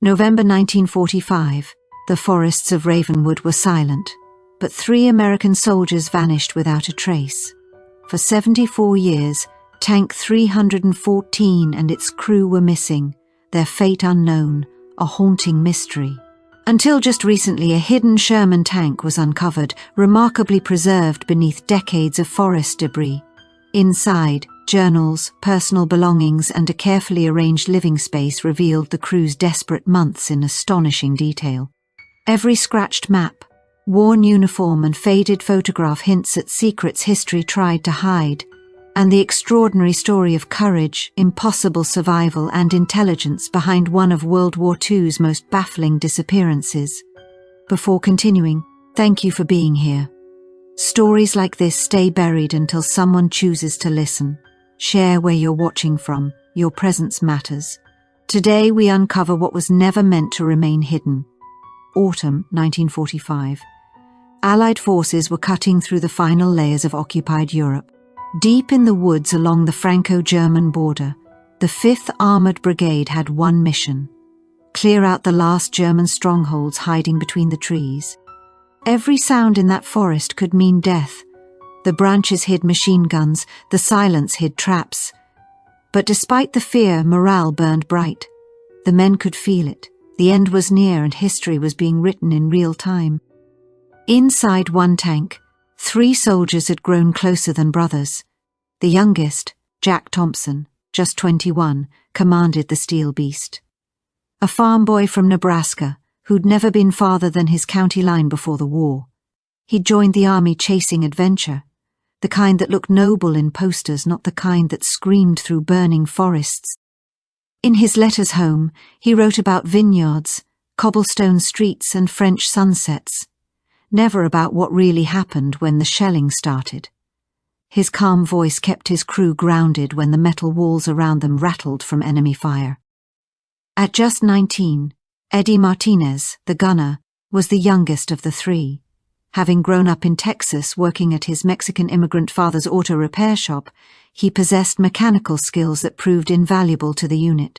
November 1945. The forests of Ravenwood were silent, but 3 American soldiers vanished without a trace. For 74 years, Tank 314 and its crew were missing, their fate unknown, a haunting mystery. Until just recently, a hidden Sherman tank was uncovered, remarkably preserved beneath decades of forest debris. Inside, journals, personal belongings, and a carefully arranged living space revealed the crew's desperate months in astonishing detail. Every scratched map, worn uniform, and faded photograph hints at secrets history tried to hide, and the extraordinary story of courage, impossible survival, and intelligence behind one of World War II's most baffling disappearances. Before continuing, thank you for being here. Stories like this stay buried until someone chooses to listen. Share where you're watching from. Your presence matters. Today we uncover what was never meant to remain hidden. Autumn 1945. Allied forces were cutting through the final layers of occupied Europe. Deep in the woods along the Franco-German border, the 5th Armoured Brigade had one mission: clear out the last German strongholds hiding between the trees. Every sound in that forest could mean death. The branches hid machine guns, the silence hid traps. But despite the fear, morale burned bright. The men could feel it. The end was near and history was being written in real time. Inside one tank, 3 soldiers had grown closer than brothers. The youngest, Jack Thompson, just 21, commanded the steel beast. A farm boy from Nebraska, who'd never been farther than his county line before the war. He'd joined the army chasing adventure, the kind that looked noble in posters, not the kind that screamed through burning forests. In his letters home, he wrote about vineyards, cobblestone streets, and French sunsets, never about what really happened when the shelling started. His calm voice kept his crew grounded when the metal walls around them rattled from enemy fire. At just 19, Eddie Martinez, the gunner, was the youngest of the 3. Having grown up in Texas working at his Mexican immigrant father's auto repair shop, he possessed mechanical skills that proved invaluable to the unit.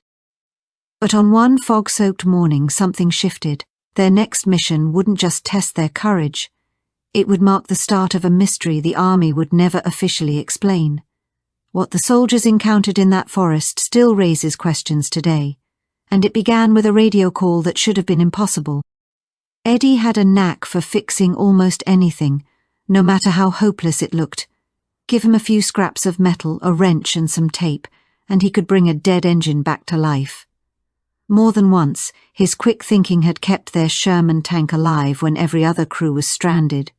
But on one fog-soaked morning, something shifted. Their next mission wouldn't just test their courage. It would mark the start of a mystery the army would never officially explain. What the soldiers encountered in that forest still raises questions today, and it began with a radio call that should have been impossible. Eddie had a knack for fixing almost anything, no matter how hopeless it looked. Give him a few scraps of metal, a wrench, and some tape, and he could bring a dead engine back to life. More than once, his quick thinking had kept their Sherman tank alive when every other crew was stranded.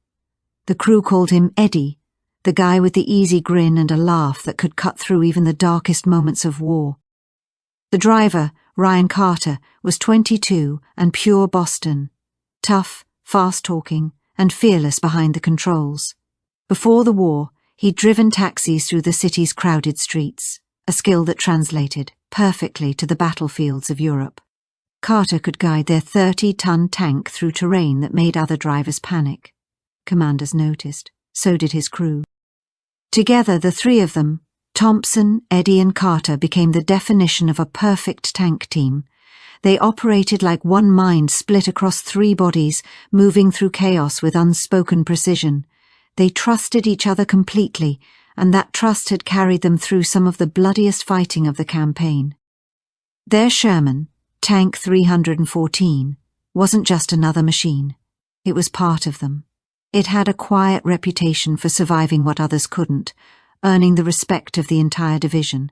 The crew called him Eddie, the guy with the easy grin and a laugh that could cut through even the darkest moments of war. The driver, Ryan Carter, was 22 and pure Boston. Tough, fast-talking, and fearless behind the controls. Before the war, he'd driven taxis through the city's crowded streets, a skill that translated perfectly to the battlefields of Europe. Carter could guide their 30-ton tank through terrain that made other drivers panic. Commanders noticed. So did his crew. Together, the 3 of them, Thompson, Eddie, and Carter, became the definition of a perfect tank team. They operated like one mind split across 3 bodies, moving through chaos with unspoken precision. They trusted each other completely, and that trust had carried them through some of the bloodiest fighting of the campaign. Their Sherman, Tank 314, wasn't just another machine. It was part of them. It had a quiet reputation for surviving what others couldn't, earning the respect of the entire division.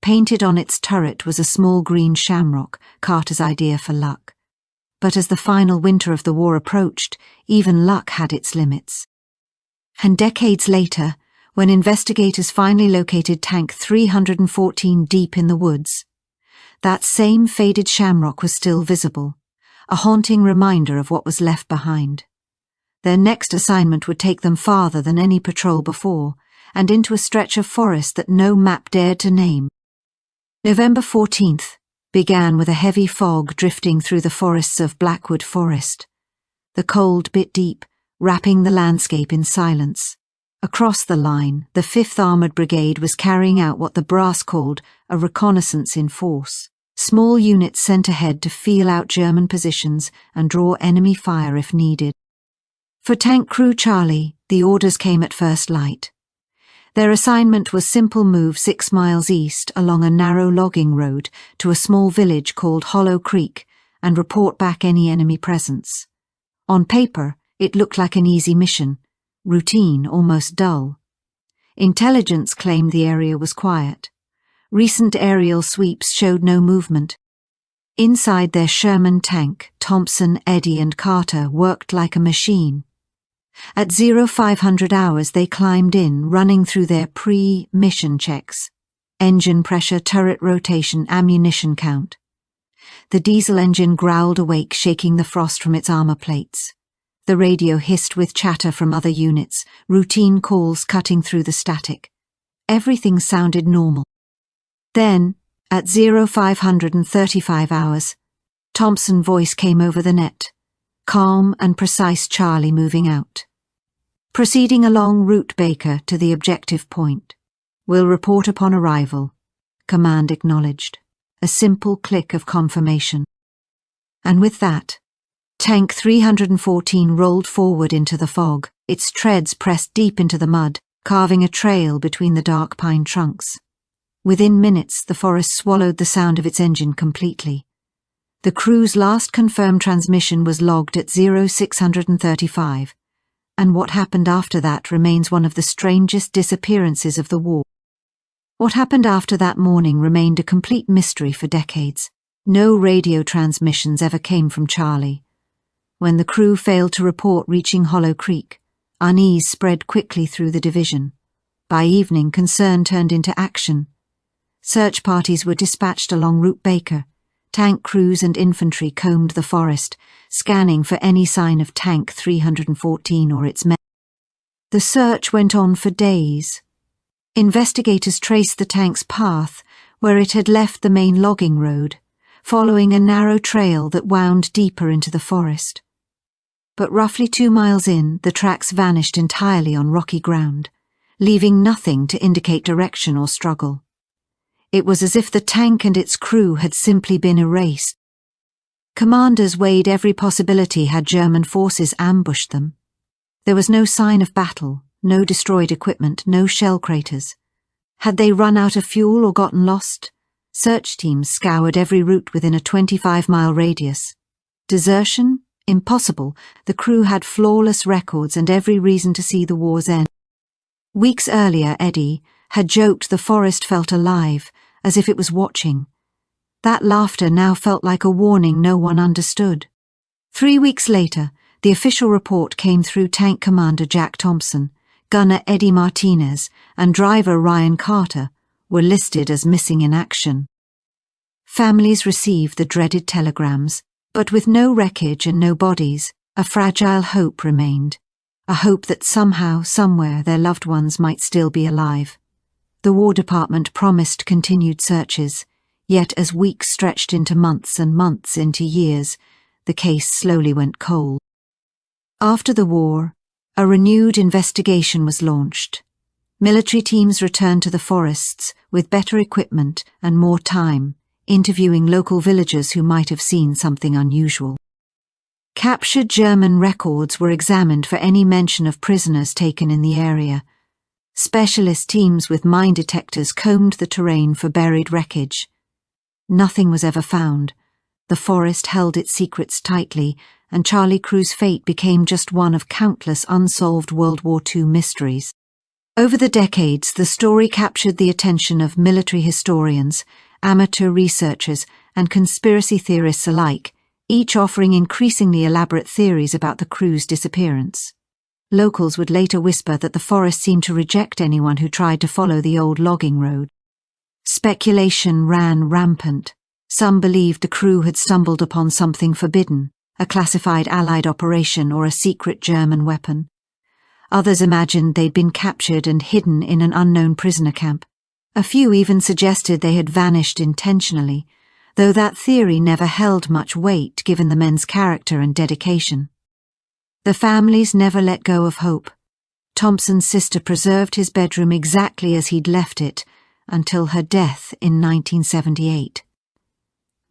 Painted on its turret was a small green shamrock, Carter's idea for luck. But as the final winter of the war approached, even luck had its limits. And decades later, when investigators finally located Tank 314 deep in the woods, that same faded shamrock was still visible, a haunting reminder of what was left behind. Their next assignment would take them farther than any patrol before, and into a stretch of forest that no map dared to name. November 14th began with a heavy fog drifting through the forests of Blackwood Forest. The cold bit deep, wrapping the landscape in silence. Across the line, the 5th Armoured Brigade was carrying out what the brass called a reconnaissance in force. Small units sent ahead to feel out German positions and draw enemy fire if needed. For Tank Crew Charlie, the orders came at first light. Their assignment was simple: move 6 miles east along a narrow logging road to a small village called Hollow Creek and report back any enemy presence. On paper, it looked like an easy mission, routine, almost dull. Intelligence claimed the area was quiet. Recent aerial sweeps showed no movement. Inside their Sherman tank, Thompson, Eddy and Carter worked like a machine. At 0500 hours they climbed in, running through their pre-mission checks: engine pressure, turret rotation, ammunition count. The diesel engine growled awake, shaking the frost from its armor plates. The radio hissed with chatter from other units, routine calls cutting through the static. Everything sounded normal. Then, at 0535 hours, Thompson's voice came over the net. Calm and precise: Charlie moving out. Proceeding along route Baker to the objective point. Will report upon arrival. Command acknowledged. A simple click of confirmation. And with that, Tank 314 rolled forward into the fog, its treads pressed deep into the mud, carving a trail between the dark pine trunks. Within minutes, the forest swallowed the sound of its engine completely. The crew's last confirmed transmission was logged at 0635, and what happened after that remains one of the strangest disappearances of the war. What happened after that morning remained a complete mystery for decades. No radio transmissions ever came from Charlie. When the crew failed to report reaching Hollow Creek, unease spread quickly through the division. By evening, concern turned into action. Search parties were dispatched along Route Baker. Tank crews and infantry combed the forest, scanning for any sign of Tank 314 or its men. The search went on for days. Investigators traced the tank's path where it had left the main logging road, following a narrow trail that wound deeper into the forest. But roughly 2 miles in, the tracks vanished entirely on rocky ground, leaving nothing to indicate direction or struggle. It was as if the tank and its crew had simply been erased. Commanders weighed every possibility had German forces ambushed them. There was no sign of battle, no destroyed equipment, no shell craters. Had they run out of fuel or gotten lost? Search teams scoured every route within a 25-mile radius. Desertion? Impossible. The crew had flawless records and every reason to see the war's end. Weeks earlier, Eddy had joked the forest felt alive, as if it was watching. That laughter now felt like a warning no one understood. 3 weeks later, the official report came through Tank Commander Jack Thompson. Gunner Eddie Martinez and driver Ryan Carter were listed as missing in action. Families received the dreaded telegrams, but with no wreckage and no bodies, a fragile hope remained. A hope that somehow, somewhere, their loved ones might still be alive. The War Department promised continued searches, yet as weeks stretched into months and months into years, the case slowly went cold. After the war, a renewed investigation was launched. Military teams returned to the forests with better equipment and more time, interviewing local villagers who might have seen something unusual. Captured German records were examined for any mention of prisoners taken in the area. Specialist teams with mine detectors combed the terrain for buried wreckage. Nothing was ever found. The forest held its secrets tightly, and Charlie Crew's fate became just one of countless unsolved World War II mysteries. Over the decades, the story captured the attention of military historians, amateur researchers, and conspiracy theorists alike, each offering increasingly elaborate theories about the crew's disappearance. Locals would later whisper that the forest seemed to reject anyone who tried to follow the old logging road. Speculation ran rampant. Some believed the crew had stumbled upon something forbidden, a classified Allied operation or a secret German weapon. Others imagined they'd been captured and hidden in an unknown prisoner camp. A few even suggested they had vanished intentionally, though that theory never held much weight given the men's character and dedication. The families never let go of hope. Thompson's sister preserved his bedroom exactly as he'd left it until her death in 1978.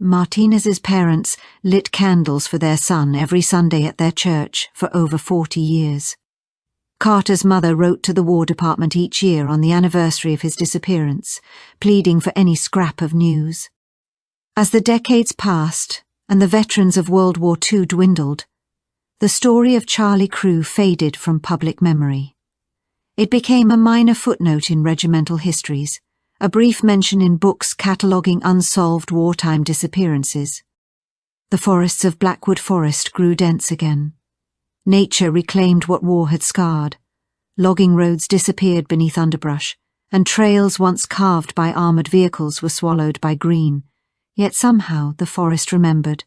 Martinez's parents lit candles for their son every Sunday at their church for over 40 years. Carter's mother wrote to the War Department each year on the anniversary of his disappearance, pleading for any scrap of news. As the decades passed and the veterans of World War II dwindled, the story of Charlie Crew faded from public memory. It became a minor footnote in regimental histories, a brief mention in books cataloguing unsolved wartime disappearances. The forests of Blackwood Forest grew dense again. Nature reclaimed what war had scarred. Logging roads disappeared beneath underbrush, and trails once carved by armoured vehicles were swallowed by green. Yet somehow the forest remembered.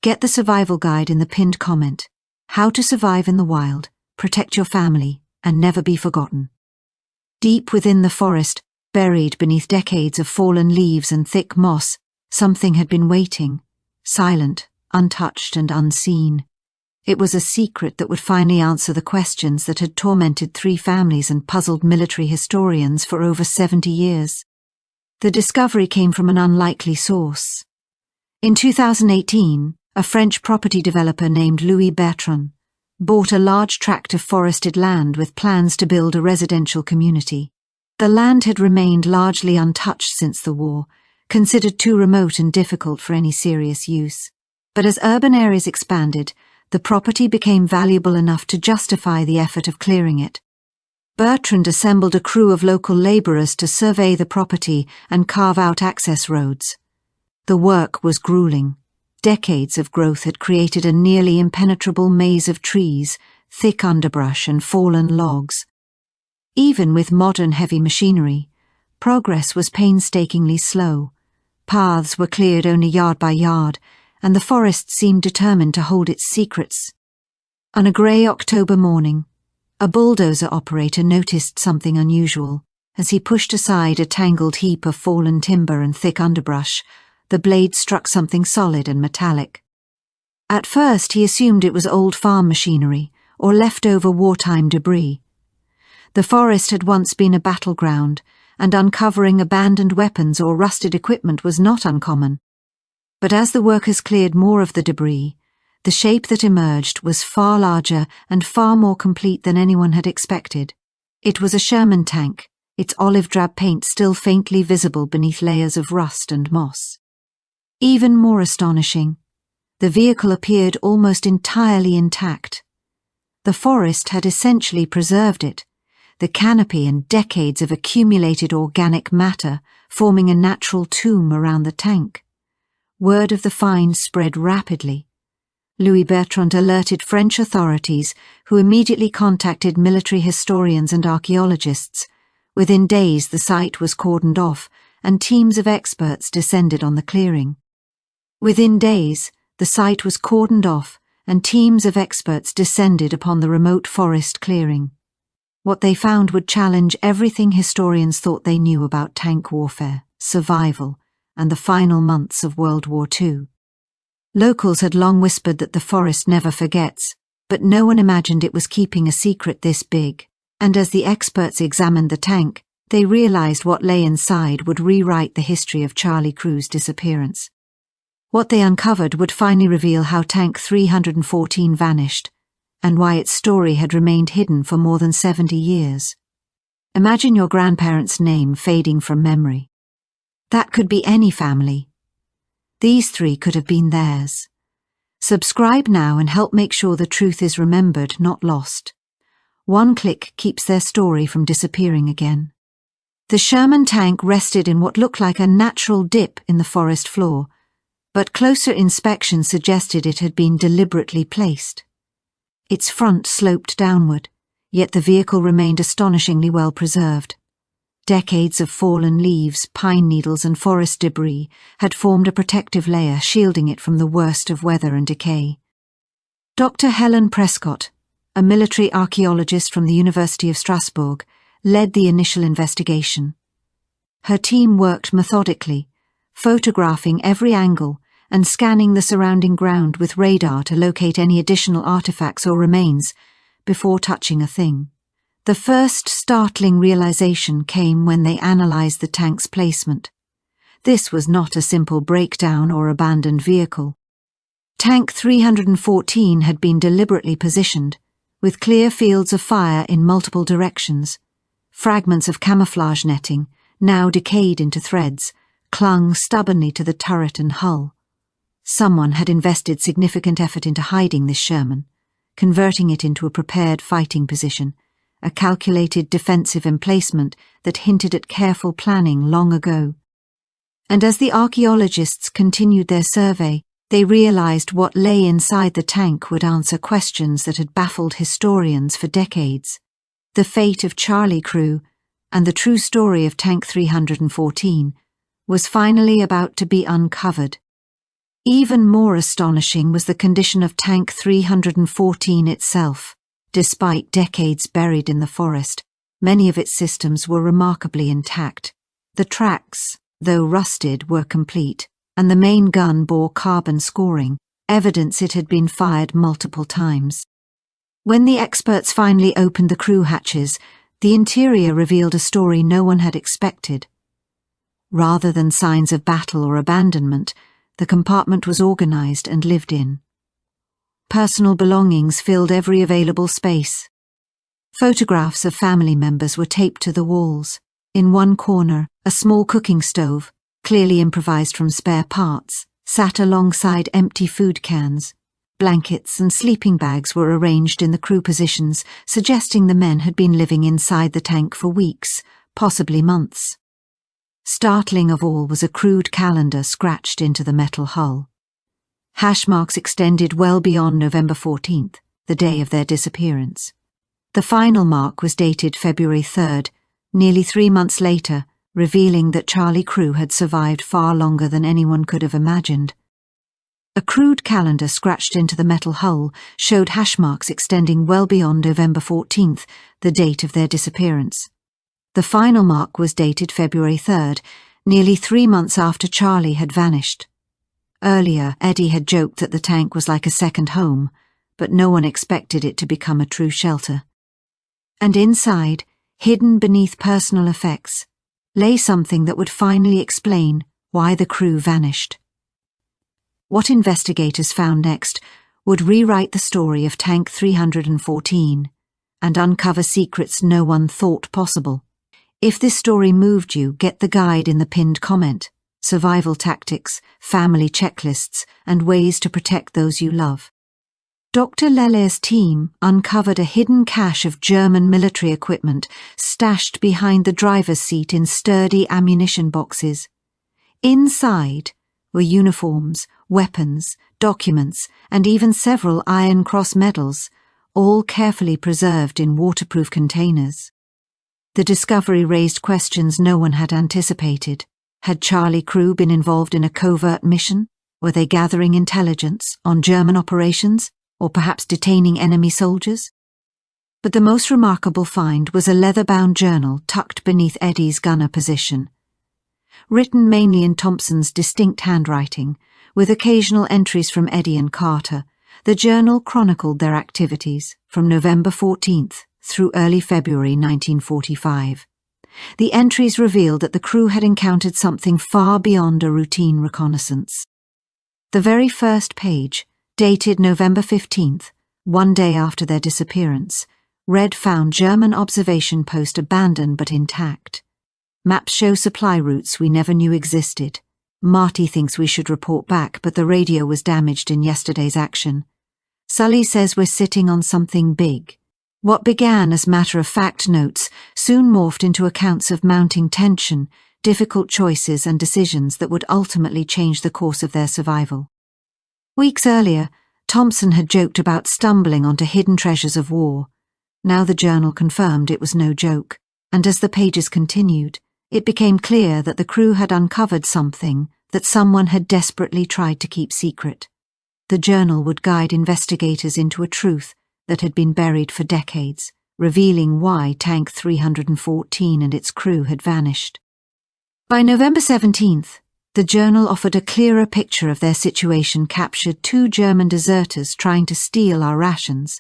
Get the survival guide in the pinned comment. How to survive in the wild, protect your family, and never be forgotten. Deep within the forest, buried beneath decades of fallen leaves and thick moss, something had been waiting, silent, untouched and unseen. It was a secret that would finally answer the questions that had tormented 3 families and puzzled military historians for over 70 years. The discovery came from an unlikely source. In 2018, a French property developer named Louis Bertrand bought a large tract of forested land with plans to build a residential community. The land had remained largely untouched since the war, considered too remote and difficult for any serious use. But as urban areas expanded, the property became valuable enough to justify the effort of clearing it. Bertrand assembled a crew of local labourers to survey the property and carve out access roads. The work was grueling. Decades of growth had created a nearly impenetrable maze of trees, thick underbrush and fallen logs. Even with modern heavy machinery, progress was painstakingly slow. Paths were cleared only yard by yard, and the forest seemed determined to hold its secrets. On a grey October morning, a bulldozer operator noticed something unusual. As he pushed aside a tangled heap of fallen timber and thick underbrush, the blade struck something solid and metallic. At first he assumed it was old farm machinery or leftover wartime debris. The forest had once been a battleground, and uncovering abandoned weapons or rusted equipment was not uncommon. But as the workers cleared more of the debris, the shape that emerged was far larger and far more complete than anyone had expected. It was a Sherman tank, its olive-drab paint still faintly visible beneath layers of rust and moss. Even more astonishing, the vehicle appeared almost entirely intact. The forest had essentially preserved it, the canopy and decades of accumulated organic matter forming a natural tomb around the tank. Word of the find spread rapidly. Louis Bertrand alerted French authorities, who immediately contacted military historians and archaeologists. Within days the site was cordoned off, and teams of experts descended on the clearing. Within days, the site was cordoned off, and teams of experts descended upon the remote forest clearing. What they found would challenge everything historians thought they knew about tank warfare, survival, and the final months of World War II. Locals had long whispered that the forest never forgets, but no one imagined it was keeping a secret this big, and as the experts examined the tank, they realized what lay inside would rewrite the history of Charlie Crew's disappearance. What they uncovered would finally reveal how Tank 314 vanished, and why its story had remained hidden for more than 70 years. Imagine your grandparents' name fading from memory. That could be any family. These 3 could have been theirs. Subscribe now and help make sure the truth is remembered, not lost. One click keeps their story from disappearing again. The Sherman tank rested in what looked like a natural dip in the forest floor, but closer inspection suggested it had been deliberately placed. Its front sloped downward, yet the vehicle remained astonishingly well preserved. Decades of fallen leaves, pine needles and forest debris had formed a protective layer shielding it from the worst of weather and decay. Dr. Helen Prescott, a military archaeologist from the University of Strasbourg, led the initial investigation. Her team worked methodically, photographing every angle and scanning the surrounding ground with radar to locate any additional artifacts or remains before touching a thing. The first startling realization came when they analyzed the tank's placement. This was not a simple breakdown or abandoned vehicle. Tank 314 had been deliberately positioned, with clear fields of fire in multiple directions. Fragments of camouflage netting, now decayed into threads, clung stubbornly to the turret and hull. Someone had invested significant effort into hiding this Sherman, converting it into a prepared fighting position, a calculated defensive emplacement that hinted at careful planning long ago. And as the archaeologists continued their survey, they realized what lay inside the tank would answer questions that had baffled historians for decades. The fate of Charlie Crew and the true story of Tank 314 was finally about to be uncovered. Even more astonishing was the condition of Tank 314 itself. Despite decades buried in the forest, many of its systems were remarkably intact. The tracks, though rusted, were complete, and the main gun bore carbon scoring, evidence it had been fired multiple times. When the experts finally opened the crew hatches, the interior revealed a story no one had expected. Rather than signs of battle or abandonment, the compartment was organized and lived in. Personal belongings filled every available space. Photographs of family members were taped to the walls. In one corner, a small cooking stove, clearly improvised from spare parts, sat alongside empty food cans. Blankets and sleeping bags were arranged in the crew positions, suggesting the men had been living inside the tank for weeks, possibly months. Startling of all was a crude calendar scratched into the metal hull. Hash marks extended well beyond November 14th, the day of their disappearance. The final mark was dated February 3rd, nearly 3 months later, revealing that Charlie Crew had survived far longer than anyone could have imagined. A crude calendar scratched into the metal hull showed hash marks extending well beyond November 14th, the date of their disappearance. The final mark was dated February 3rd, nearly 3 months after Charlie had vanished. Earlier, Eddie had joked that the tank was like a second home, but no one expected it to become a true shelter. And inside, hidden beneath personal effects, lay something that would finally explain why the crew vanished. What investigators found next would rewrite the story of Tank 314 and uncover secrets no one thought possible. If this story moved you, get the guide in the pinned comment: survival tactics, family checklists, and ways to protect those you love. Dr. Lele's team uncovered a hidden cache of German military equipment stashed behind the driver's seat in sturdy ammunition boxes. Inside were uniforms, weapons, documents, and even several Iron Cross medals, all carefully preserved in waterproof containers. The discovery raised questions no one had anticipated. Had Charlie Crew been involved in a covert mission? Were they gathering intelligence on German operations? Or perhaps detaining enemy soldiers? But the most remarkable find was a leather-bound journal tucked beneath Eddie's gunner position. Written mainly in Thompson's distinct handwriting, with occasional entries from Eddie and Carter, the journal chronicled their activities from November 14th through early February 1945. The entries revealed that the crew had encountered something far beyond a routine reconnaissance. The very first page, dated November 15th, 1 day after their disappearance, read found German observation post abandoned but intact. Maps show supply routes we never knew existed. Marty thinks we should report back, but the radio was damaged in yesterday's action. Sully says we're sitting on something big. What began as matter-of-fact notes soon morphed into accounts of mounting tension, difficult choices and decisions that would ultimately change the course of their survival. Weeks earlier, Thompson had joked about stumbling onto hidden treasures of war. Now the journal confirmed it was no joke, and as the pages continued, it became clear that the crew had uncovered something that someone had desperately tried to keep secret. The journal would guide investigators into a truth that had been buried for decades, revealing why Tank 314 and its crew had vanished. By November 17th, the journal offered a clearer picture of their situation, captured 2 German deserters trying to steal our rations.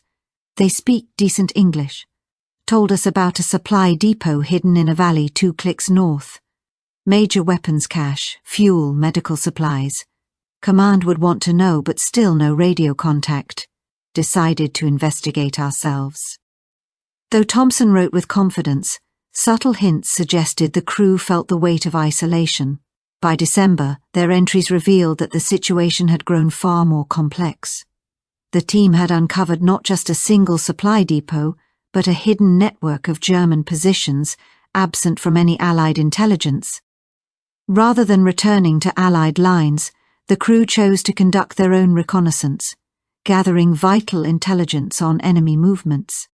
They speak decent English. Told us about a supply depot hidden in a valley 2 clicks north. Major weapons cache, fuel, medical supplies. Command would want to know, but still no radio contact. Decided to investigate ourselves. Though Thompson wrote with confidence, subtle hints suggested the crew felt the weight of isolation. By December, their entries revealed that the situation had grown far more complex. The team had uncovered not just a single supply depot, but a hidden network of German positions absent from any Allied intelligence. Rather than returning to Allied lines, the crew chose to conduct their own reconnaissance, gathering vital intelligence on enemy movements.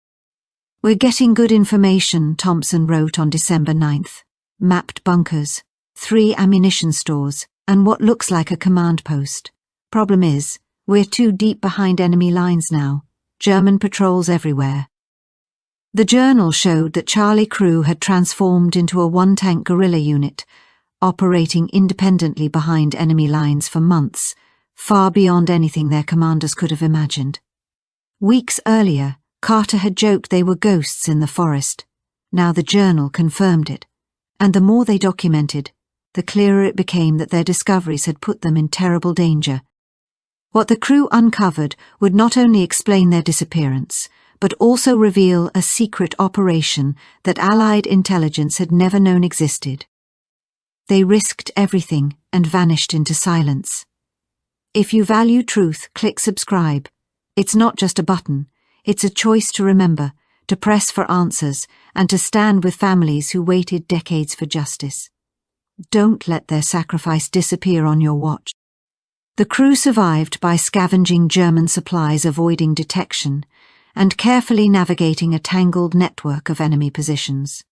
"We're getting good information," Thompson wrote on December 9th. "Mapped bunkers, 3 ammunition stores, and what looks like a command post. Problem is, we're too deep behind enemy lines now. German patrols everywhere." The journal showed that Charlie crew had transformed into a one-tank guerrilla unit, operating independently behind enemy lines for months, far beyond anything their commanders could have imagined. Weeks earlier, Carter had joked they were ghosts in the forest. Now the journal confirmed it, and the more they documented, the clearer it became that their discoveries had put them in terrible danger. What the crew uncovered would not only explain their disappearance, but also reveal a secret operation that Allied intelligence had never known existed. They risked everything and vanished into silence. If you value truth, click subscribe. It's not just a button. It's a choice to remember, to press for answers, and to stand with families who waited decades for justice. Don't let their sacrifice disappear on your watch. The crew survived by scavenging German supplies, avoiding detection, and carefully navigating a tangled network of enemy positions.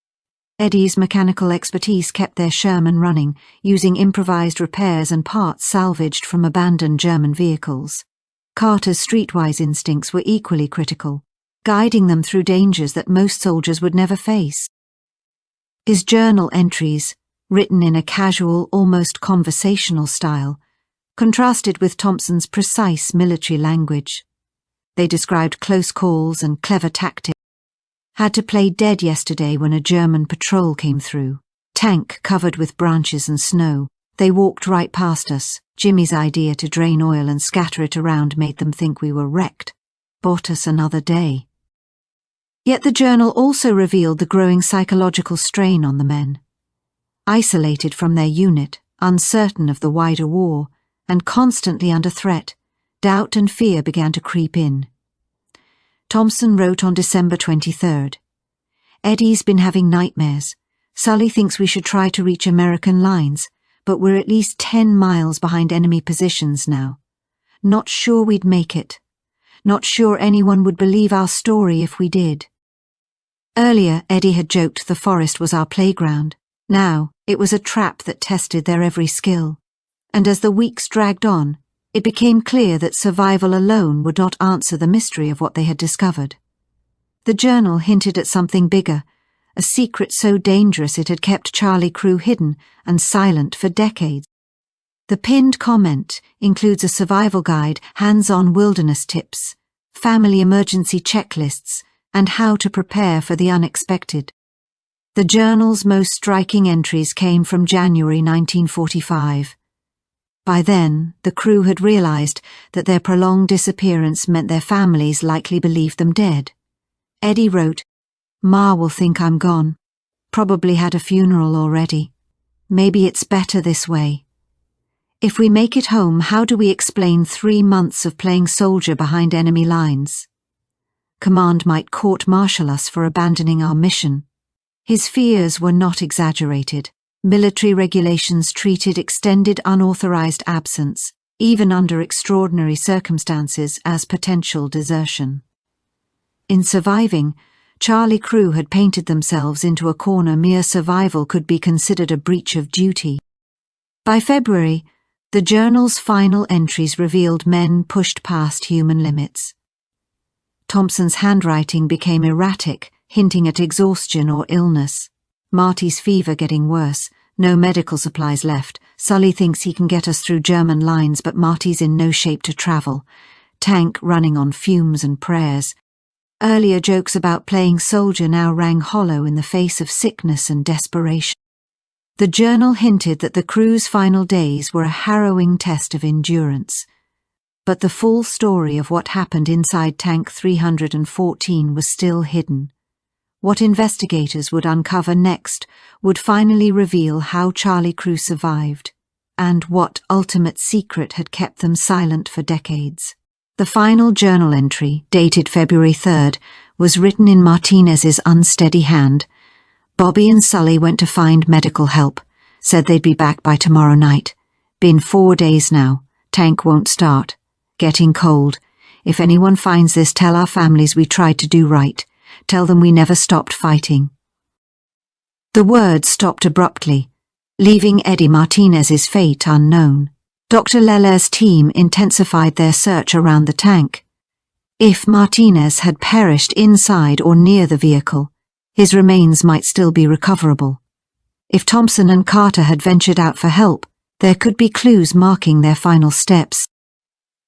Eddie's mechanical expertise kept their Sherman running, using improvised repairs and parts salvaged from abandoned German vehicles. Carter's streetwise instincts were equally critical, guiding them through dangers that most soldiers would never face. His journal entries, written in a casual, almost conversational style, contrasted with Thompson's precise military language. They described close calls and clever tactics. Had to play dead yesterday when a German patrol came through. Tank covered with branches and snow. They walked right past us. Jimmy's idea to drain oil and scatter it around made them think we were wrecked. Bought us another day. Yet the journal also revealed the growing psychological strain on the men. Isolated from their unit, uncertain of the wider war, and constantly under threat, doubt and fear began to creep in. Thompson wrote on December 23rd, "Eddie's been having nightmares. Sully thinks we should try to reach American lines, but we're at least 10 miles behind enemy positions now. Not sure we'd make it. Not sure anyone would believe our story if we did." Earlier, Eddie had joked the forest was our playground. Now, it was a trap that tested their every skill. And as the weeks dragged on, it became clear that survival alone would not answer the mystery of what they had discovered. The journal hinted at something bigger, a secret so dangerous it had kept Charlie crew hidden and silent for decades. The pinned comment includes a survival guide, hands-on wilderness tips, family emergency checklists, and how to prepare for the unexpected. The journal's most striking entries came from January 1945. By then, the crew had realized that their prolonged disappearance meant their families likely believed them dead. Eddie wrote, "Ma will think I'm gone. Probably had a funeral already. Maybe it's better this way. If we make it home, how do we explain 3 months of playing soldier behind enemy lines? Command might court-martial us for abandoning our mission." His fears were not exaggerated. Military regulations treated extended unauthorized absence, even under extraordinary circumstances, as potential desertion. In surviving, Charlie crew had painted themselves into a corner mere survival could be considered a breach of duty. By February, the journal's final entries revealed men pushed past human limits. Thompson's handwriting became erratic, hinting at exhaustion or illness. Marty's fever getting worse, no medical supplies left. Sully thinks he can get us through German lines, but Marty's in no shape to travel. Tank running on fumes and prayers. Earlier jokes about playing soldier now rang hollow in the face of sickness and desperation. The journal hinted that the crew's final days were a harrowing test of endurance. But the full story of what happened inside Tank 314 was still hidden. What investigators would uncover next would finally reveal how Charlie Crew survived, and what ultimate secret had kept them silent for decades. The final journal entry, dated February 3rd, was written in Martinez's unsteady hand. Bobby and Sully went to find medical help, said they'd be back by tomorrow night. Been 4 days now. Tank won't start. Getting cold. If anyone finds this, tell our families we tried to do right. Tell them we never stopped fighting. The words stopped abruptly, leaving Eddie Martinez's fate unknown. Dr. Lele's team intensified their search around the tank. If Martinez had perished inside or near the vehicle, his remains might still be recoverable. If Thompson and Carter had ventured out for help, there could be clues marking their final steps.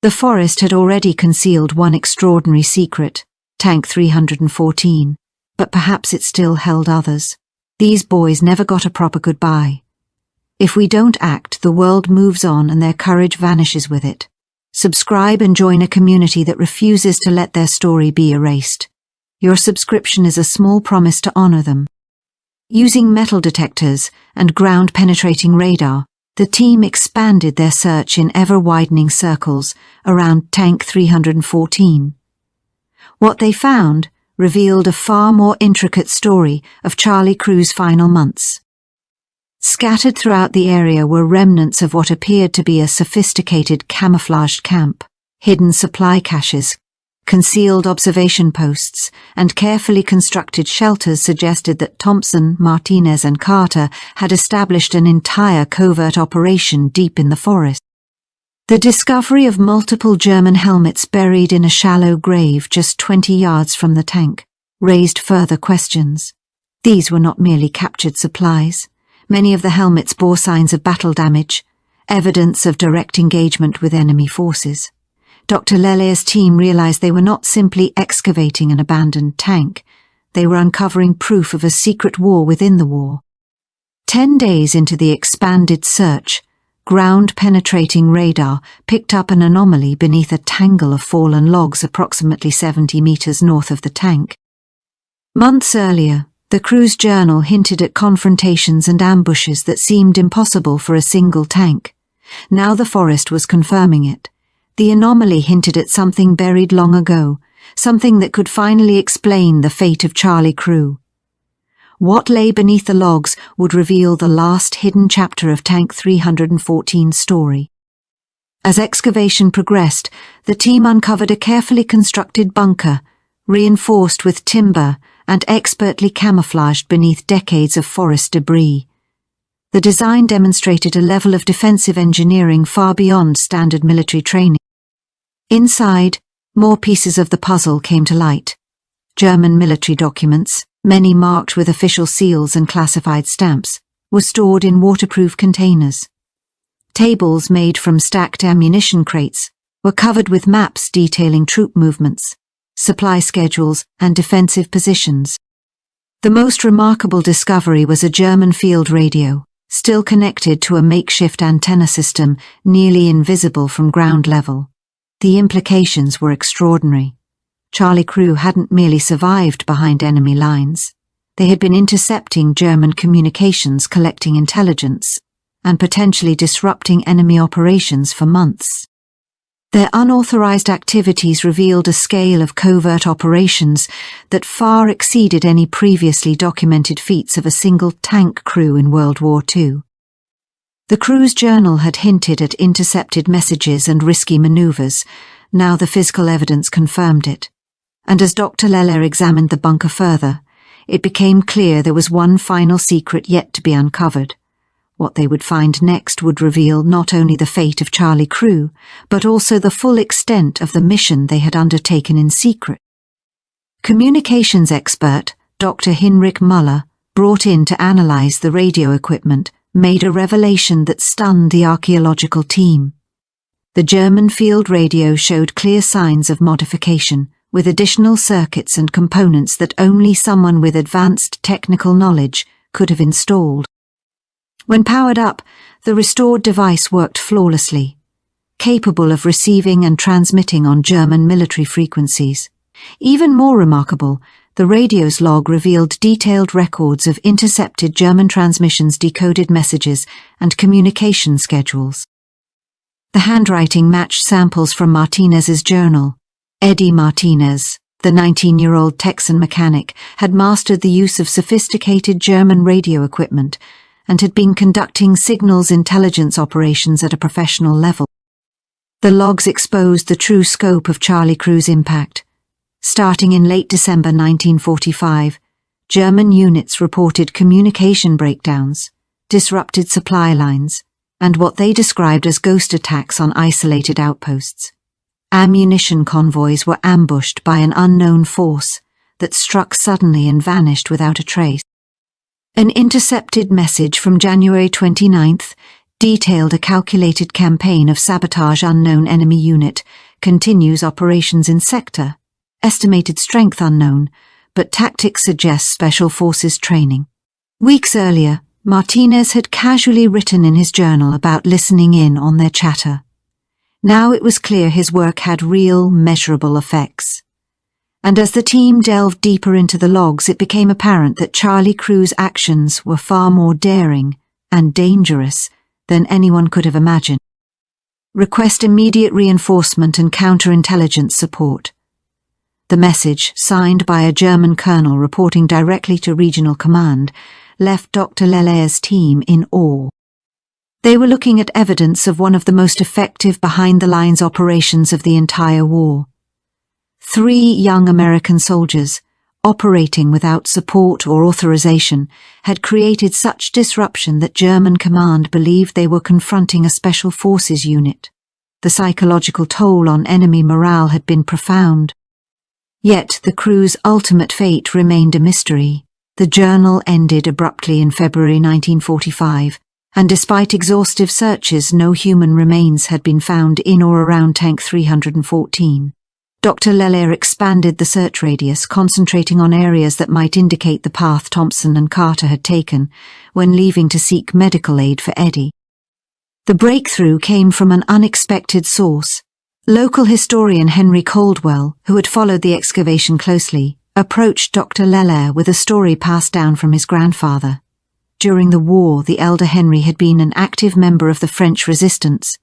The forest had already concealed one extraordinary secret, Tank 314, but perhaps it still held others. These boys never got a proper goodbye. If we don't act, the world moves on and their courage vanishes with it. Subscribe and join a community that refuses to let their story be erased. Your subscription is a small promise to honor them. Using metal detectors and ground-penetrating radar, the team expanded their search in ever-widening circles around Tank 314. What they found revealed a far more intricate story of Charlie Crew's final months. Scattered throughout the area were remnants of what appeared to be a sophisticated camouflaged camp, hidden supply caches, concealed observation posts, and carefully constructed shelters suggested that Thompson, Martinez, and Carter had established an entire covert operation deep in the forest. The discovery of multiple German helmets buried in a shallow grave just 20 yards from the tank raised further questions. These were not merely captured supplies. Many of the helmets bore signs of battle damage, evidence of direct engagement with enemy forces. Dr. Lele's team realized they were not simply excavating an abandoned tank, they were uncovering proof of a secret war within the war. 10 days into the expanded search, ground-penetrating radar picked up an anomaly beneath a tangle of fallen logs approximately 70 meters north of the tank. Months earlier, the crew's journal hinted at confrontations and ambushes that seemed impossible for a single tank. Now the forest was confirming it. The anomaly hinted at something buried long ago, something that could finally explain the fate of Charlie Crew. What lay beneath the logs would reveal the last hidden chapter of Tank 314's story. As excavation progressed, the team uncovered a carefully constructed bunker, reinforced with timber and expertly camouflaged beneath decades of forest debris. The design demonstrated a level of defensive engineering far beyond standard military training. Inside, more pieces of the puzzle came to light. German military documents, many marked with official seals and classified stamps, were stored in waterproof containers. Tables made from stacked ammunition crates were covered with maps detailing troop movements, supply schedules, and defensive positions. The most remarkable discovery was a German field radio, still connected to a makeshift antenna system nearly invisible from ground level. The implications were extraordinary. Charlie Crew hadn't merely survived behind enemy lines. They had been intercepting German communications, collecting intelligence, and potentially disrupting enemy operations for months. Their unauthorized activities revealed a scale of covert operations that far exceeded any previously documented feats of a single tank crew in World War II. The crew's journal had hinted at intercepted messages and risky maneuvers. Now the physical evidence confirmed it. And as Dr. Lele examined the bunker further, it became clear there was one final secret yet to be uncovered. What they would find next would reveal not only the fate of Charlie Crew, but also the full extent of the mission they had undertaken in secret. Communications expert Dr. Hinrich Muller, brought in to analyze the radio equipment, made a revelation that stunned the archaeological team. The German field radio showed clear signs of modification, with additional circuits and components that only someone with advanced technical knowledge could have installed. When powered up, the restored device worked flawlessly, capable of receiving and transmitting on German military frequencies. Even more remarkable, the radio's log revealed detailed records of intercepted German transmissions, decoded messages, and communication schedules. The handwriting matched samples from Martinez's journal. Eddie Martinez, the 19-year-old Texan mechanic, had mastered the use of sophisticated German radio equipment and had been conducting signals intelligence operations at a professional level. The logs exposed the true scope of Charlie Crew's impact. Starting in late December 1945, German units reported communication breakdowns, disrupted supply lines, and what they described as ghost attacks on isolated outposts. Ammunition convoys were ambushed by an unknown force that struck suddenly and vanished without a trace. An intercepted message from January 29th detailed a calculated campaign of sabotage. Unknown enemy unit continues operations in sector. Estimated strength unknown, but tactics suggest special forces training. Weeks earlier, Martinez had casually written in his journal about listening in on their chatter. Now it was clear his work had real, measurable effects. And as the team delved deeper into the logs, it became apparent that Charlie Crew's actions were far more daring and dangerous than anyone could have imagined. Request immediate reinforcement and counterintelligence support. The message, signed by a German colonel reporting directly to regional command, left Dr. Lelaire's team in awe. They were looking at evidence of one of the most effective behind-the-lines operations of the entire war. 3 young American soldiers, operating without support or authorization, had created such disruption that German command believed they were confronting a special forces unit. The psychological toll on enemy morale had been profound. Yet the crew's ultimate fate remained a mystery. The journal ended abruptly in February 1945, and despite exhaustive searches, no human remains had been found in or around Tank 314. Dr. Lelaire expanded the search radius, concentrating on areas that might indicate the path Thompson and Carter had taken when leaving to seek medical aid for Eddie. The breakthrough came from an unexpected source. Local historian Henry Caldwell, who had followed the excavation closely, approached Dr. Lelaire with a story passed down from his grandfather. During the war, the elder Henry had been an active member of the French resistance,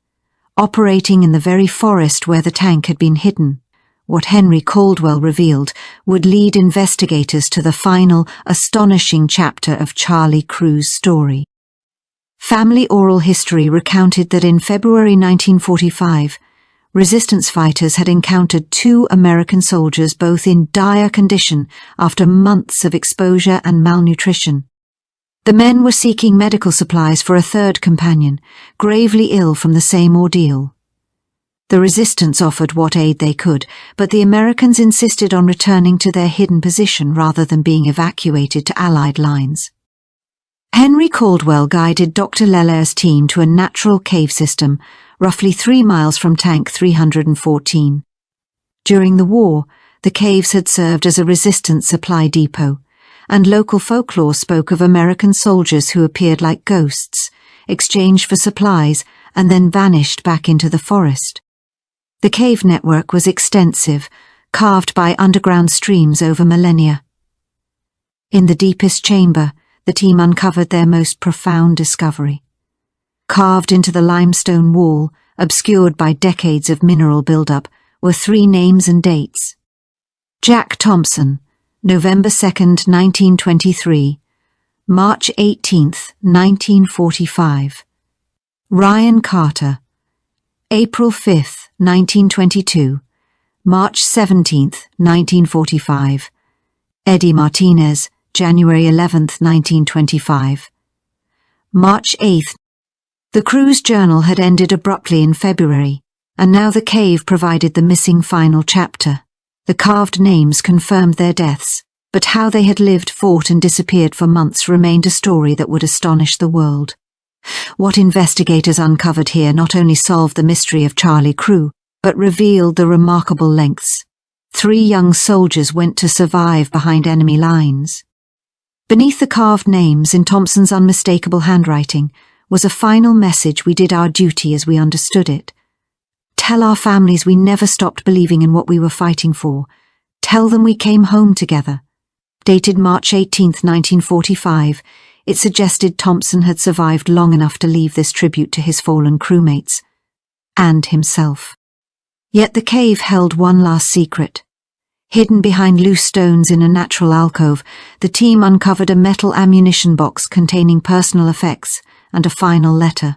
operating in the very forest where the tank had been hidden. What Henry Caldwell revealed would lead investigators to the final, astonishing chapter of Charlie Crew's story. Family oral history recounted that in February 1945, resistance fighters had encountered 2 American soldiers, both in dire condition after months of exposure and malnutrition. The men were seeking medical supplies for a 3rd companion, gravely ill from the same ordeal. The resistance offered what aid they could, but the Americans insisted on returning to their hidden position rather than being evacuated to Allied lines. Henry Caldwell guided Dr. Lelaire's team to a natural cave system roughly 3 miles from Tank 314. During the war, the caves had served as a resistance supply depot, and local folklore spoke of American soldiers who appeared like ghosts, exchanged for supplies, and then vanished back into the forest. The cave network was extensive, carved by underground streams over millennia. In the deepest chamber, the team uncovered their most profound discovery. Carved into the limestone wall, obscured by decades of mineral buildup, were 3 names and dates. Jack Thompson, November 2nd, 1923, March 18th, 1945. Ryan Carter, April 5th, 1922, March 17th, 1945. Eddie Martinez, January 11th, 1925. March 8th. The crew's journal had ended abruptly in February, and now the cave provided the missing final chapter. The carved names confirmed their deaths, but how they had lived, fought, and disappeared for months remained a story that would astonish the world. What investigators uncovered here not only solved the mystery of Charlie Crew, but revealed the remarkable lengths 3 young soldiers went to survive behind enemy lines. Beneath the carved names in Thompson's unmistakable handwriting was a final message: we did our duty as we understood it. Tell our families we never stopped believing in what we were fighting for. Tell them we came home together. Dated March 18, 1945, it suggested Thompson had survived long enough to leave this tribute to his fallen crewmates and himself. Yet the cave held one last secret. Hidden behind loose stones in a natural alcove, the team uncovered a metal ammunition box containing personal effects and a final letter.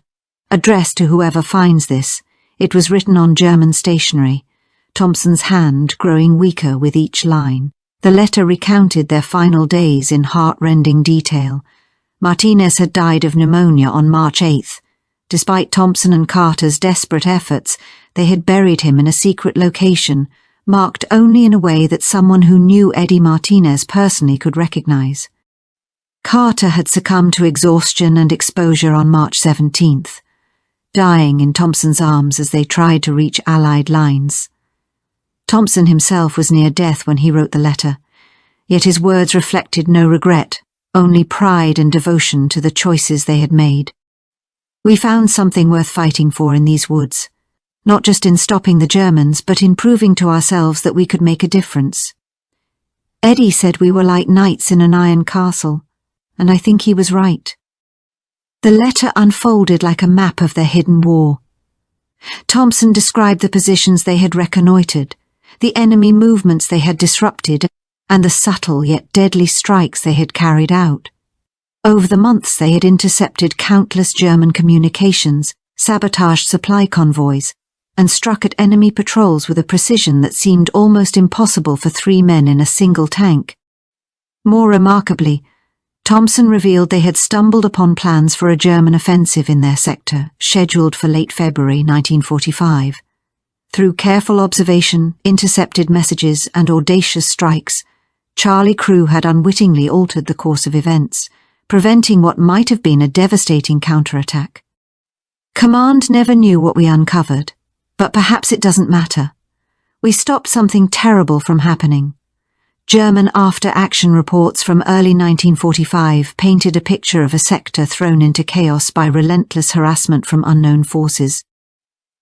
Addressed to whoever finds this, it was written on German stationery, Thompson's hand growing weaker with each line. The letter recounted their final days in heart-rending detail. Martinez had died of pneumonia on March 8th. Despite Thompson and Carter's desperate efforts, they had buried him in a secret location, marked only in a way that someone who knew Eddie Martinez personally could recognize. Carter had succumbed to exhaustion and exposure on March 17th, dying in Thompson's arms as they tried to reach Allied lines. Thompson himself was near death when he wrote the letter, yet his words reflected no regret, only pride and devotion to the choices they had made. We found something worth fighting for in these woods, not just in stopping the Germans, but in proving to ourselves that we could make a difference. Eddie said we were like knights in an iron castle, and I think he was right. The letter unfolded like a map of their hidden war. Thompson described the positions they had reconnoitred, the enemy movements they had disrupted, and the subtle yet deadly strikes they had carried out. Over the months they had intercepted countless German communications, sabotaged supply convoys, and struck at enemy patrols with a precision that seemed almost impossible for 3 men in a single tank. More remarkably, Thompson revealed they had stumbled upon plans for a German offensive in their sector, scheduled for late February 1945. Through careful observation, intercepted messages, and audacious strikes, Charlie Crew had unwittingly altered the course of events, preventing what might have been a devastating counterattack. Command never knew what we uncovered, but perhaps it doesn't matter. We stopped something terrible from happening. German after-action reports from early 1945 painted a picture of a sector thrown into chaos by relentless harassment from unknown forces.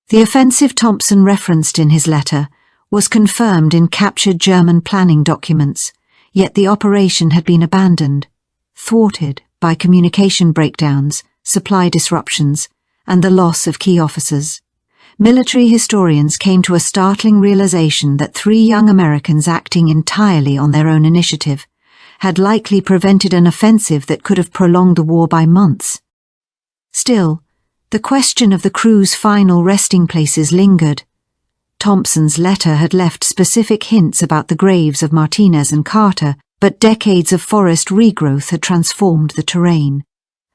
The offensive Thompson referenced in his letter was confirmed in captured German planning documents, yet the operation had been abandoned, thwarted by communication breakdowns, supply disruptions, and the loss of key officers. Military historians came to a startling realization that 3 young Americans acting entirely on their own initiative had likely prevented an offensive that could have prolonged the war by months. Still, the question of the crew's final resting places lingered. Thompson's letter had left specific hints about the graves of Martinez and Carter, but decades of forest regrowth had transformed the terrain.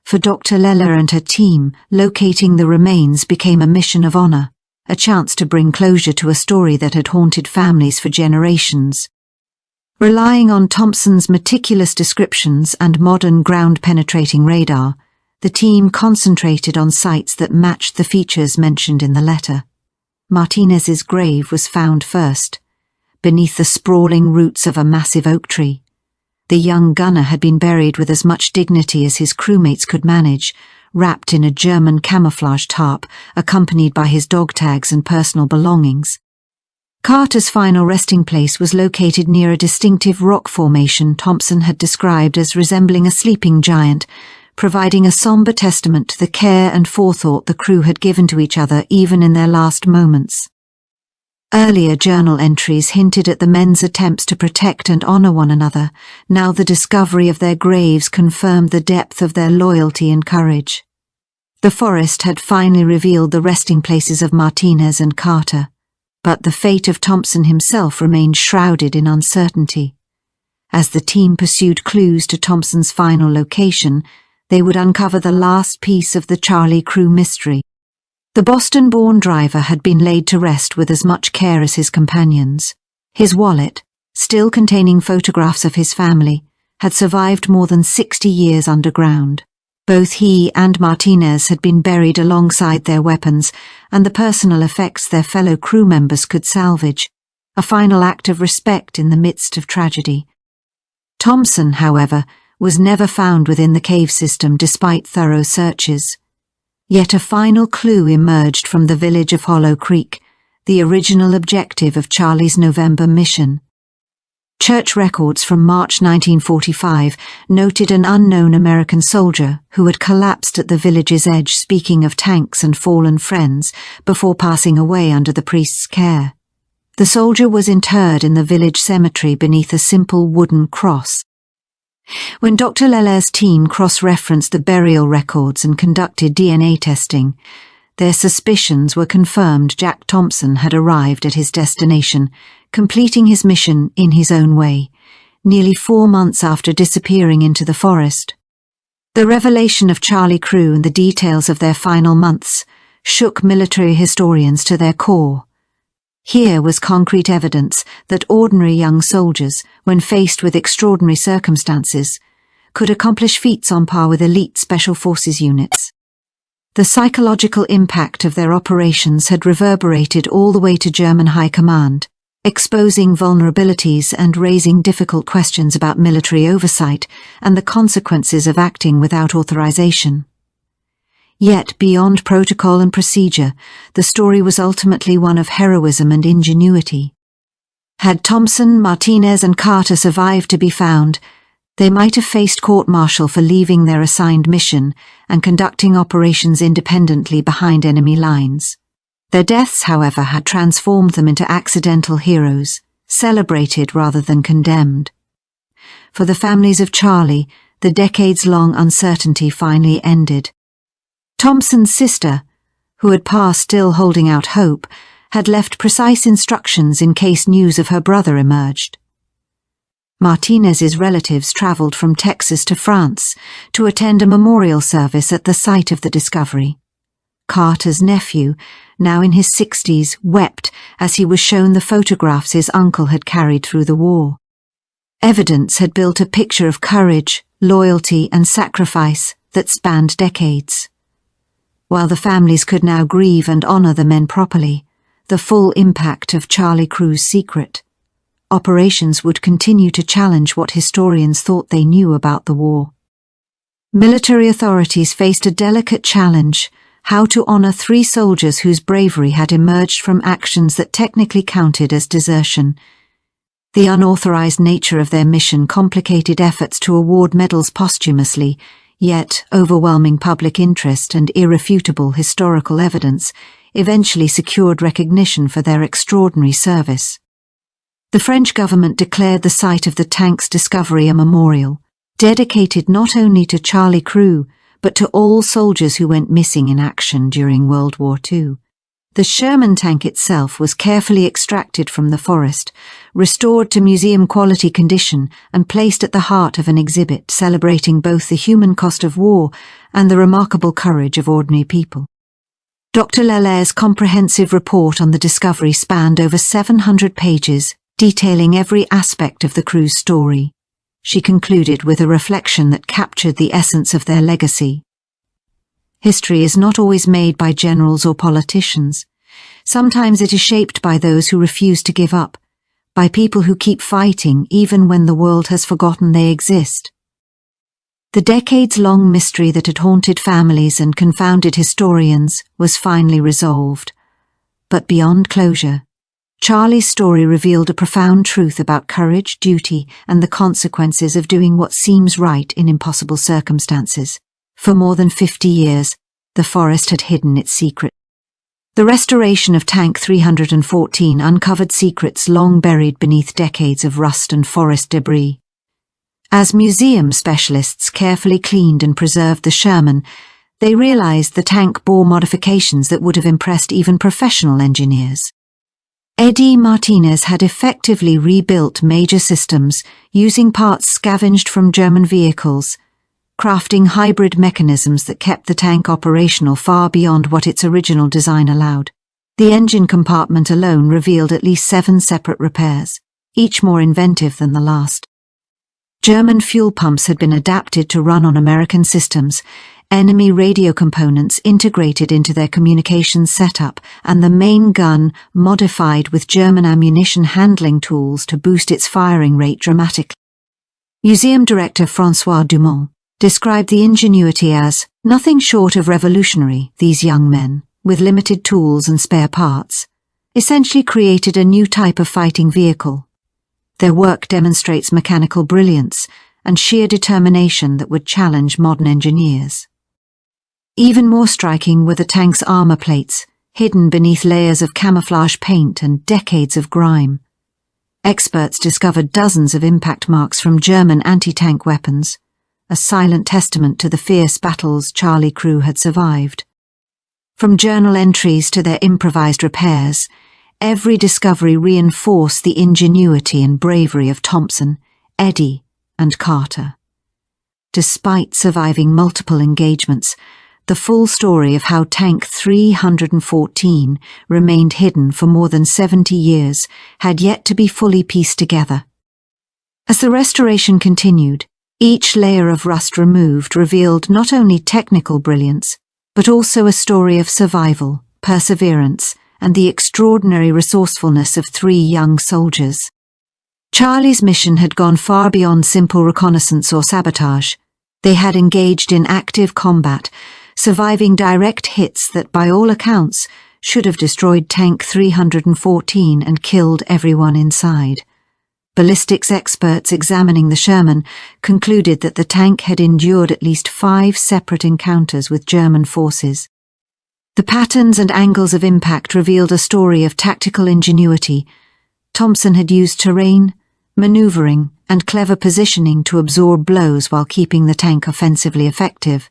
For Dr. Leller and her team, locating the remains became a mission of honor, a chance to bring closure to a story that had haunted families for generations. Relying on Thompson's meticulous descriptions and modern ground-penetrating radar, the team concentrated on sites that matched the features mentioned in the letter. Martinez's grave was found first, beneath the sprawling roots of a massive oak tree. The young gunner had been buried with as much dignity as his crewmates could manage, wrapped in a German camouflage tarp, accompanied by his dog tags and personal belongings. Carter's final resting place was located near a distinctive rock formation Thompson had described as resembling a sleeping giant, providing a somber testament to the care and forethought the crew had given to each other even in their last moments. Earlier journal entries hinted at the men's attempts to protect and honor one another. Now the discovery of their graves confirmed the depth of their loyalty and courage. The forest had finally revealed the resting places of Martinez and Carter, but the fate of Thompson himself remained shrouded in uncertainty. As the team pursued clues to Thompson's final location, they would uncover the last piece of the Charlie Crew mystery. The Boston-born driver had been laid to rest with as much care as his companions. His wallet, still containing photographs of his family, had survived more than 60 years underground. Both he and Martinez had been buried alongside their weapons and the personal effects their fellow crew members could salvage, a final act of respect in the midst of tragedy. Thompson, however, was never found within the cave system despite thorough searches. Yet a final clue emerged from the village of Hollow Creek, the original objective of Charlie's November mission. Church records from March 1945 noted an unknown American soldier who had collapsed at the village's edge speaking of tanks and fallen friends before passing away under the priest's care. The soldier was interred in the village cemetery beneath a simple wooden cross. When Dr. Lelaire's team cross-referenced the burial records and conducted DNA testing, their suspicions were confirmed. Jack Thompson had arrived at his destination, completing his mission in his own way, nearly 4 months after disappearing into the forest. The revelation of Charlie Crew and the details of their final months shook military historians to their core. Here was concrete evidence that ordinary young soldiers, when faced with extraordinary circumstances, could accomplish feats on par with elite special forces units. The psychological impact of their operations had reverberated all the way to German high command, exposing vulnerabilities and raising difficult questions about military oversight and the consequences of acting without authorization. Yet, beyond protocol and procedure, the story was ultimately one of heroism and ingenuity. Had Thompson, Martinez, and Carter survived to be found, they might have faced court-martial for leaving their assigned mission and conducting operations independently behind enemy lines. Their deaths, however, had transformed them into accidental heroes, celebrated rather than condemned. For the families of Charlie, the decades-long uncertainty finally ended. Thompson's sister, who had passed still holding out hope, had left precise instructions in case news of her brother emerged. Martinez's relatives travelled from Texas to France to attend a memorial service at the site of the discovery. Carter's nephew, now in his 60s, wept as he was shown the photographs his uncle had carried through the war. Evidence had built a picture of courage, loyalty, and sacrifice that spanned decades. While the families could now grieve and honour the men properly, the full impact of Charlie Crew's secret, operations would continue to challenge what historians thought they knew about the war. Military authorities faced a delicate challenge: how to honour 3 soldiers whose bravery had emerged from actions that technically counted as desertion. The unauthorized nature of their mission complicated efforts to award medals posthumously, yet overwhelming public interest and irrefutable historical evidence eventually secured recognition for their extraordinary service. The French government declared the site of the tank's discovery a memorial, dedicated not only to Charlie Crew, but to all soldiers who went missing in action during World War II. The Sherman tank itself was carefully extracted from the forest, restored to museum-quality condition, and placed at the heart of an exhibit celebrating both the human cost of war and the remarkable courage of ordinary people. Dr. Lelaire's comprehensive report on the discovery spanned over 700 pages, detailing every aspect of the crew's story. She concluded with a reflection that captured the essence of their legacy. History is not always made by generals or politicians. Sometimes it is shaped by those who refuse to give up, by people who keep fighting even when the world has forgotten they exist. The decades-long mystery that had haunted families and confounded historians was finally resolved. But beyond closure, Charlie's story revealed a profound truth about courage, duty, and the consequences of doing what seems right in impossible circumstances. For more than 50 years, the forest had hidden its secret. The restoration of Tank 314 uncovered secrets long buried beneath decades of rust and forest debris. As museum specialists carefully cleaned and preserved the Sherman, they realized the tank bore modifications that would have impressed even professional engineers. Eddie Martinez had effectively rebuilt major systems using parts scavenged from German vehicles, crafting hybrid mechanisms that kept the tank operational far beyond what its original design allowed. The engine compartment alone revealed at least 7 separate repairs, each more inventive than the last. German fuel pumps had been adapted to run on American systems, enemy radio components integrated into their communications setup, and the main gun modified with German ammunition handling tools to boost its firing rate dramatically. Museum director François Dumont described the ingenuity as nothing short of revolutionary. These young men, with limited tools and spare parts, essentially created a new type of fighting vehicle. Their work demonstrates mechanical brilliance and sheer determination that would challenge modern engineers. Even more striking were the tank's armor plates, hidden beneath layers of camouflage paint and decades of grime. Experts discovered dozens of impact marks from German anti-tank weapons, a silent testament to the fierce battles Charlie crew had survived. From journal entries to their improvised repairs, every discovery reinforced the ingenuity and bravery of Thompson, Eddy, and Carter. Despite surviving multiple engagements, the full story of how Tank 314 remained hidden for more than 70 years had yet to be fully pieced together. As the restoration continued, each layer of rust removed revealed not only technical brilliance, but also a story of survival, perseverance, and the extraordinary resourcefulness of 3 young soldiers. Charlie's mission had gone far beyond simple reconnaissance or sabotage. They had engaged in active combat, surviving direct hits that, by all accounts, should have destroyed Tank 314 and killed everyone inside. Ballistics experts examining the Sherman concluded that the tank had endured at least 5 separate encounters with German forces. The patterns and angles of impact revealed a story of tactical ingenuity. Thompson had used terrain, maneuvering, and clever positioning to absorb blows while keeping the tank offensively effective.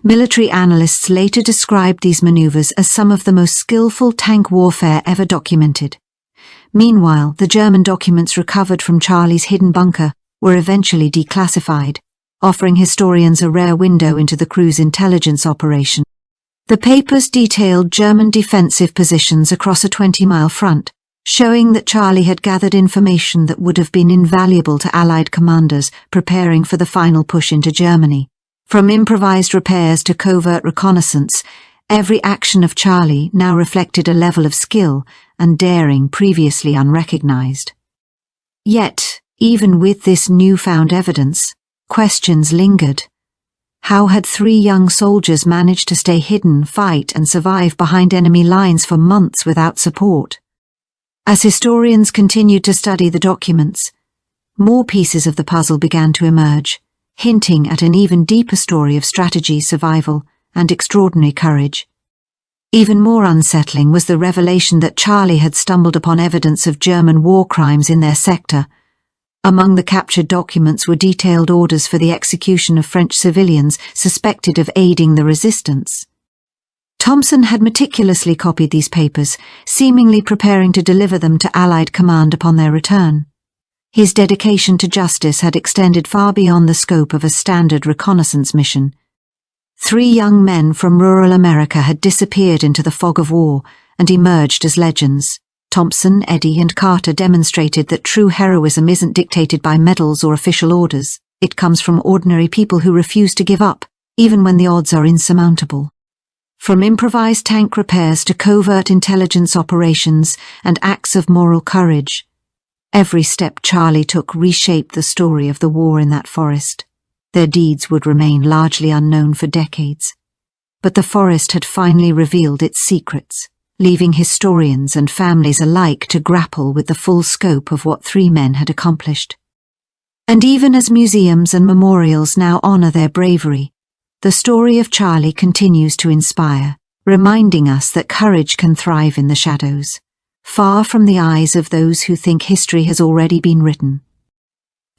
Military analysts later described these maneuvers as some of the most skillful tank warfare ever documented. Meanwhile, the German documents recovered from Charlie's hidden bunker were eventually declassified, offering historians a rare window into the crew's intelligence operation. The papers detailed German defensive positions across a 20-mile front, showing that Charlie had gathered information that would have been invaluable to Allied commanders preparing for the final push into Germany. From improvised repairs to covert reconnaissance, every action of Charlie now reflected a level of skill and daring previously unrecognized. Yet, even with this newfound evidence, questions lingered. How had 3 young soldiers managed to stay hidden, fight, and survive behind enemy lines for months without support? As historians continued to study the documents, more pieces of the puzzle began to emerge, hinting at an even deeper story of strategy, survival, and extraordinary courage. Even more unsettling was the revelation that Charlie had stumbled upon evidence of German war crimes in their sector. Among the captured documents were detailed orders for the execution of French civilians suspected of aiding the resistance. Thompson had meticulously copied these papers, seemingly preparing to deliver them to Allied command upon their return. His dedication to justice had extended far beyond the scope of a standard reconnaissance mission. 3 young men from rural America had disappeared into the fog of war and emerged as legends. Thompson, Eddy, and Carter demonstrated that true heroism isn't dictated by medals or official orders. It comes from ordinary people who refuse to give up, even when the odds are insurmountable. From improvised tank repairs to covert intelligence operations and acts of moral courage, every step Charlie took reshaped the story of the war in that forest. Their deeds would remain largely unknown for decades. But the forest had finally revealed its secrets, leaving historians and families alike to grapple with the full scope of what 3 men had accomplished. And even as museums and memorials now honor their bravery, the story of Charlie continues to inspire, reminding us that courage can thrive in the shadows, far from the eyes of those who think history has already been written.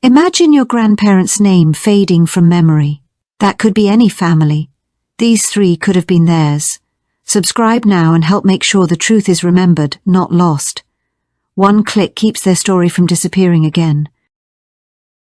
Imagine your grandparents' name fading from memory. That could be any family. These 3 could have been theirs. Subscribe now and help make sure the truth is remembered, not lost. One click keeps their story from disappearing again.